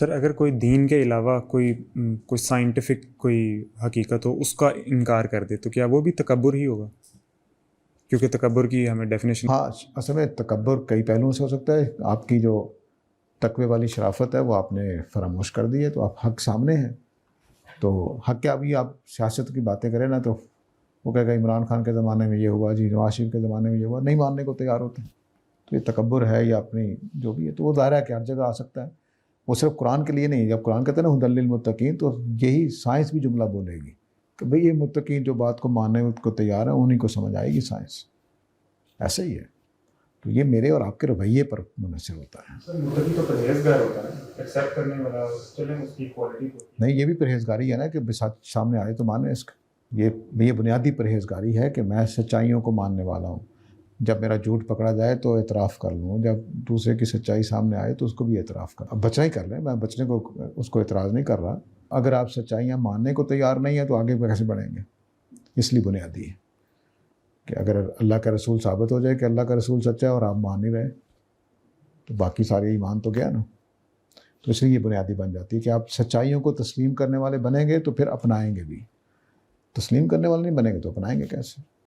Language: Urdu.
سر اگر کوئی دین کے علاوہ کوئی سائنٹیفک کوئی حقیقت ہو اس کا انکار کر دے تو کیا وہ بھی تکبر ہی ہوگا؟ کیونکہ تکبر کی ہمیں ڈیفینیشن. ہاں، اصل میں تکبر کئی پہلوؤں سے ہو سکتا ہے. آپ کی جو تقوی والی شرافت ہے وہ آپ نے فراموش کر دی ہے، تو آپ حق سامنے ہیں. تو حق کیا، ابھی آپ سیاست کی باتیں کریں نا تو وہ کہے گا عمران خان کے زمانے میں یہ ہوا جی، نواز شریف کے زمانے میں یہ ہوا، نہیں ماننے کو تیار ہوتے ہیں. تو یہ تکبر ہے یا اپنی جو بھی ہے، تو وہ ظاہر ہے کہ ہر جگہ آ سکتا ہے. وہ صرف قرآن کے لیے نہیں. جب قرآن کہتے ہیں نا ہدی للمتقین، تو یہی سائنس بھی جملہ بولے گی کہ بھئی یہ متقین جو بات کو ماننے کو تیار ہیں انہیں کو سمجھ آئے گی سائنس. ایسا ہی ہے. تو یہ میرے اور آپ کے رویے پر منحصر ہوتا ہے. سر متقی تو پرہیزگار ہوتا ہے، ایکسیپٹ کرنے والا، چلیں اس کی کوالٹی کو. نہیں، یہ بھی پرہیزگاری ہے نا کہ سامنے آئے تو مانے اس کا. یہ بنیادی پرہیزگاری ہے کہ میں سچائیوں کو ماننے والا ہوں. جب میرا جھوٹ پکڑا جائے تو اعتراف کر لوں، جب دوسرے کی سچائی سامنے آئے تو اس کو بھی اعتراف کر. اب بچنا ہی کر لیں، میں بچنے کو اس کو اعتراض نہیں کر رہا. اگر آپ سچائیاں ماننے کو تیار نہیں ہیں تو آگے کیسے بڑھیں گے؟ اس لیے بنیادی ہے کہ اگر اللہ کا رسول ثابت ہو جائے کہ اللہ کا رسول سچا ہے اور آپ مان نہیں رہے تو باقی سارے ایمان تو گیا نا. تو اس لیے یہ بنیادی بن جاتی ہے کہ آپ سچائیوں کو تسلیم کرنے والے بنیں گے تو پھر اپنائیں گے بھی. تسلیم کرنے والے نہیں بنیں گے تو اپنائیں گے کیسے؟